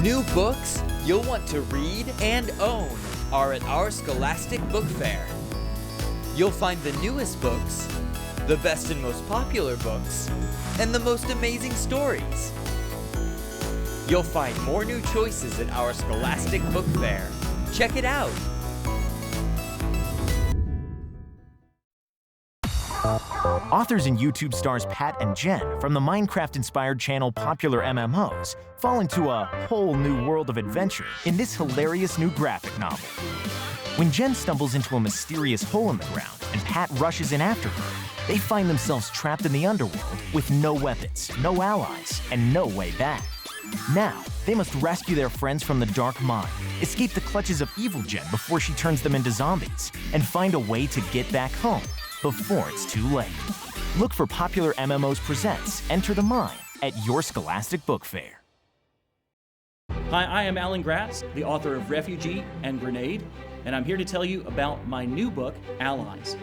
New books you'll want to read and own are at our Scholastic Book Fair. You'll find the newest books, the best and most popular books, and the most amazing stories. You'll find more new choices at our Scholastic Book Fair. Check it out! Authors and YouTube stars Pat and Jen from the Minecraft-inspired channel Popular MMOs fall into a whole new world of adventure in this hilarious new graphic novel. When Jen stumbles into a mysterious hole in the ground and Pat rushes in after her, they find themselves trapped in the underworld with no weapons, no allies, and no way back. Now, they must rescue their friends from the dark mine, escape the clutches of evil Jen before she turns them into zombies, and find a way to get back home before it's too late. Look for Popular MMOs Presents Enter the Mine at your Scholastic Book Fair. Hi, I am Alan Gratz, the author of Refugee and Grenade, and I'm here to tell you about my new book, Allies.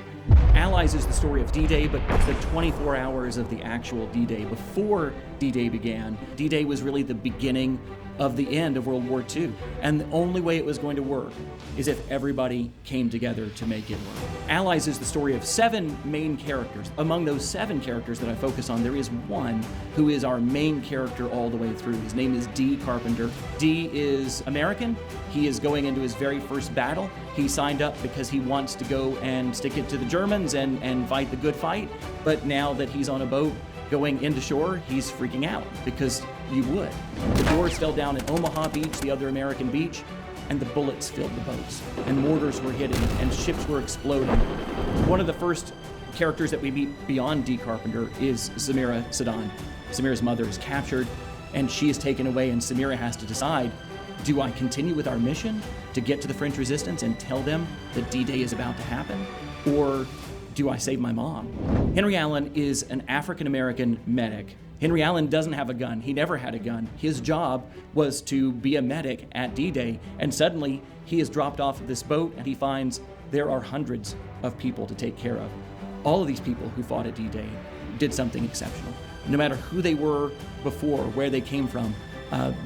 Allies is the story of D-Day, but the 24 hours of the actual D-Day before D-Day began. D-Day was really the beginning of the end of World War II, and the only way it was going to work is if everybody came together to make it work. Allies is the story of 7 main characters. Among those 7 characters that I focus on, there is one who is our main character all the way through. His name is D. Carpenter. D is American. He is going into his very first battle. He signed up because he wants to go and stick it to the Germans and fight the good fight, but now that he's on a boat going into shore, he's freaking out, because you would. The doors fell down at Omaha Beach, the other American beach, and the bullets filled the boats, and mortars were hitting, and ships were exploding. One of the first characters that we meet beyond D. Carpenter is Samira Sadan. Samira's mother is captured, and she is taken away, and Samira has to decide, do I continue with our mission to get to the French resistance and tell them that D-Day is about to happen, or do I save my mom? Henry Allen is an African-American medic. Henry Allen doesn't have a gun. He never had a gun. His job was to be a medic at D-Day, and suddenly he is dropped off of this boat and he finds there are hundreds of people to take care of. All of these people who fought at D-Day did something exceptional. No matter who they were before, where they came from,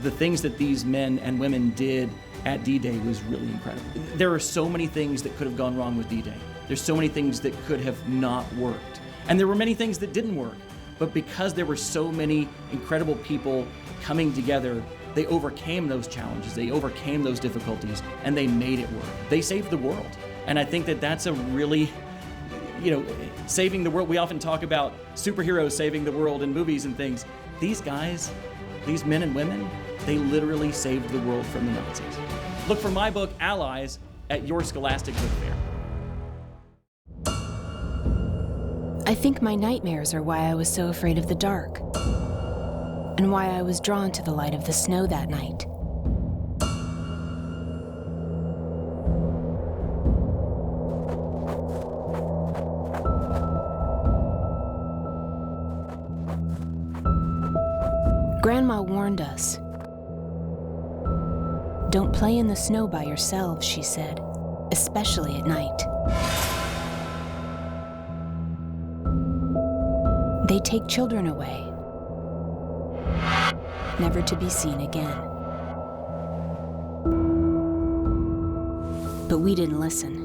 the things that these men and women did at D-Day was really incredible. There are so many things that could have gone wrong with D-Day. There's so many things that could have not worked. And there were many things that didn't work. But because there were so many incredible people coming together, they overcame those challenges, they overcame those difficulties, and they made it work. They saved the world. And I think that that's a really, saving the world. We often talk about superheroes saving the world in movies and things. These guys, these men and women, they literally saved the world from the Nazis. Look for my book, Allies, at your Scholastic Book Fair. I think my nightmares are why I was so afraid of the dark, and why I was drawn to the light of the snow that night. Grandma warned us. Don't play in the snow by yourselves, she said, especially at night. They take children away, never to be seen again. But we didn't listen.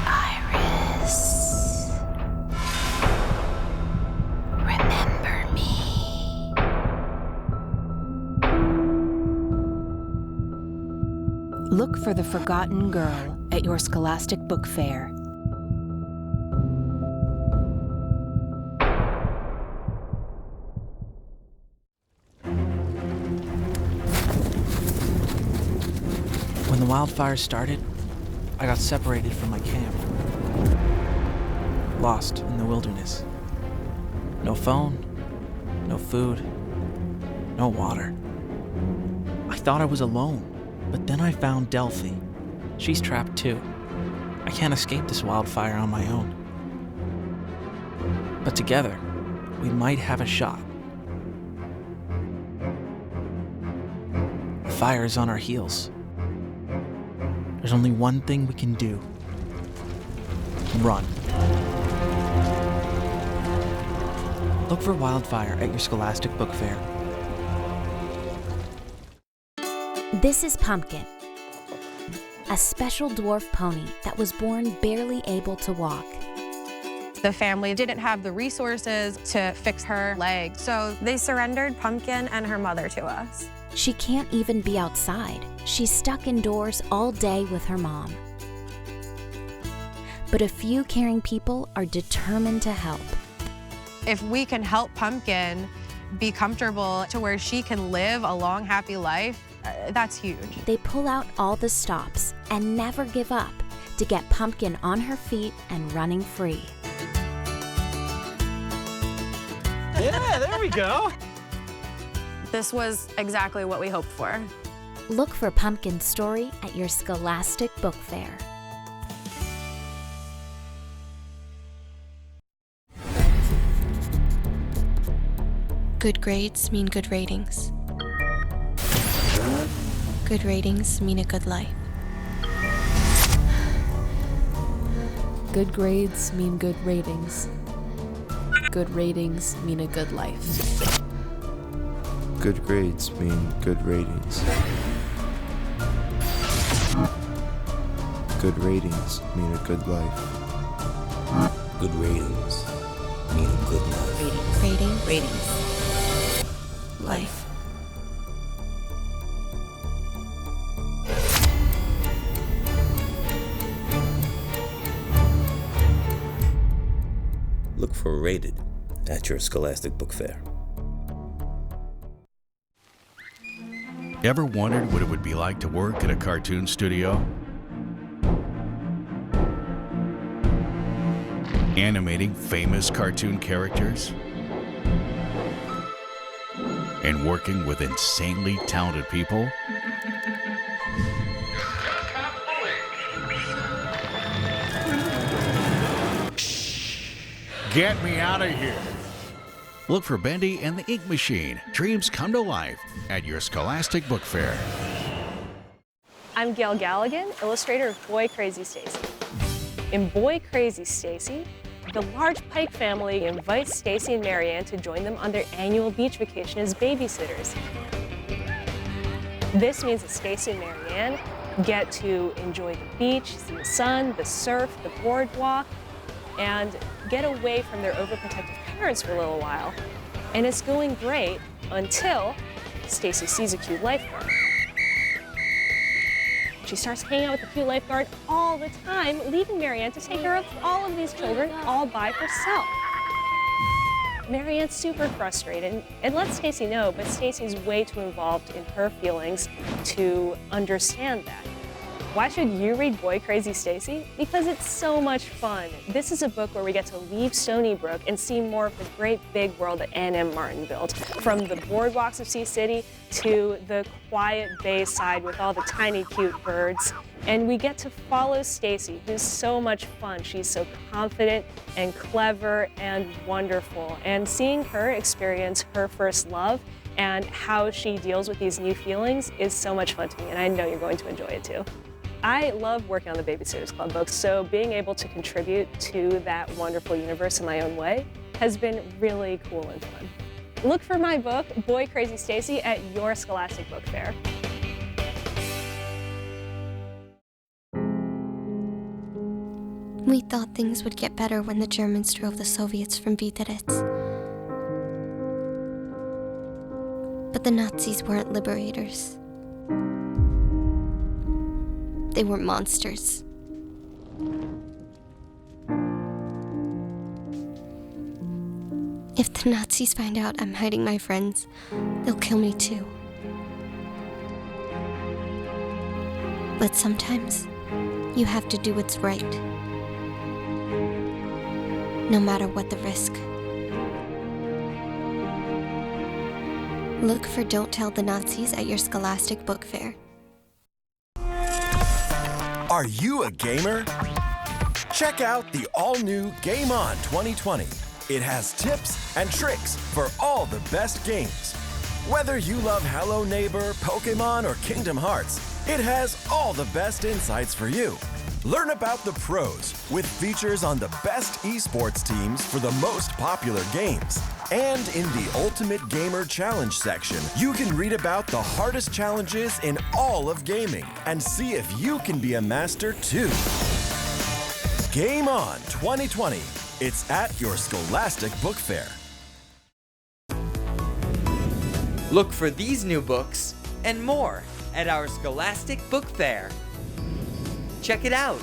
Iris, remember me. Look for The Forgotten Girl at your Scholastic Book Fair. When the wildfire started, I got separated from my camp. Lost in the wilderness. No phone, no food, no water. I thought I was alone, but then I found Delphi. She's trapped too. I can't escape this wildfire on my own. But together, we might have a shot. The fire is on our heels. There's only one thing we can do. Run. Look for Wildfire at your Scholastic Book Fair. This is Pumpkin, a special dwarf pony that was born barely able to walk. The family didn't have the resources to fix her leg, so they surrendered Pumpkin and her mother to us. She can't even be outside. She's stuck indoors all day with her mom. But a few caring people are determined to help. If we can help Pumpkin be comfortable to where she can live a long, happy life, that's huge. They pull out all the stops and never give up to get Pumpkin on her feet and running free. Yeah, there we go. This was exactly what we hoped for. Look for Pumpkin's story at your Scholastic Book Fair. Good grades mean good ratings. Good ratings mean a good life. Good grades mean good ratings. Good ratings mean a good life. Good grades mean good ratings. Good ratings mean a good life. Good ratings mean a good life. Ratings. Life. Look for Rated at your Scholastic Book Fair. Ever wondered what it would be like to work at a cartoon studio? Animating famous cartoon characters? And working with insanely talented people? Get me out of here! Look for Bendy and the Ink Machine. Dreams come to life at your Scholastic Book Fair. I'm Gail Galligan, illustrator of Boy Crazy Stacy. In Boy Crazy Stacy, the large Pike family invites Stacy and Marianne to join them on their annual beach vacation as babysitters. This means that Stacy and Marianne get to enjoy the beach, see the sun, the surf, the boardwalk, and get away from their overprotective parents for a little while. And it's going great until Stacy sees a cute lifeguard. She starts hanging out with the cute lifeguard all the time, leaving Marianne to take care of all of these children all by herself. Marianne's super frustrated and lets Stacy know, but Stacy's way too involved in her feelings to understand that. Why should you read Boy Crazy Stacy? Because it's so much fun. This is a book where we get to leave Stony Brook and see more of the great big world that Ann M. Martin built. From the boardwalks of Sea City to the quiet bay side with all the tiny cute birds. And we get to follow Stacy, who's so much fun. She's so confident and clever and wonderful. And seeing her experience her first love and how she deals with these new feelings is so much fun to me, and I know you're going to enjoy it too. I love working on the Babysitters Club books, so being able to contribute to that wonderful universe in my own way has been really cool and fun. Look for my book, Boy Crazy Stacy, at your Scholastic Book Fair. We thought things would get better when the Germans drove the Soviets from Videretz. But the Nazis weren't liberators. They were monsters. If the Nazis find out I'm hiding my friends, they'll kill me too. But sometimes, you have to do what's right. No matter what the risk. Look for Don't Tell the Nazis at your Scholastic Book Fair. Are you a gamer? Check out the all-new Game On 2020. It has tips and tricks for all the best games. Whether you love Hello Neighbor, Pokemon, or Kingdom Hearts, it has all the best insights for you. Learn about the pros with features on the best esports teams for the most popular games. And in the Ultimate Gamer Challenge section, you can read about the hardest challenges in all of gaming and see if you can be a master too. Game On 2020. It's at your Scholastic Book Fair. Look for these new books and more at our Scholastic Book Fair. Check it out!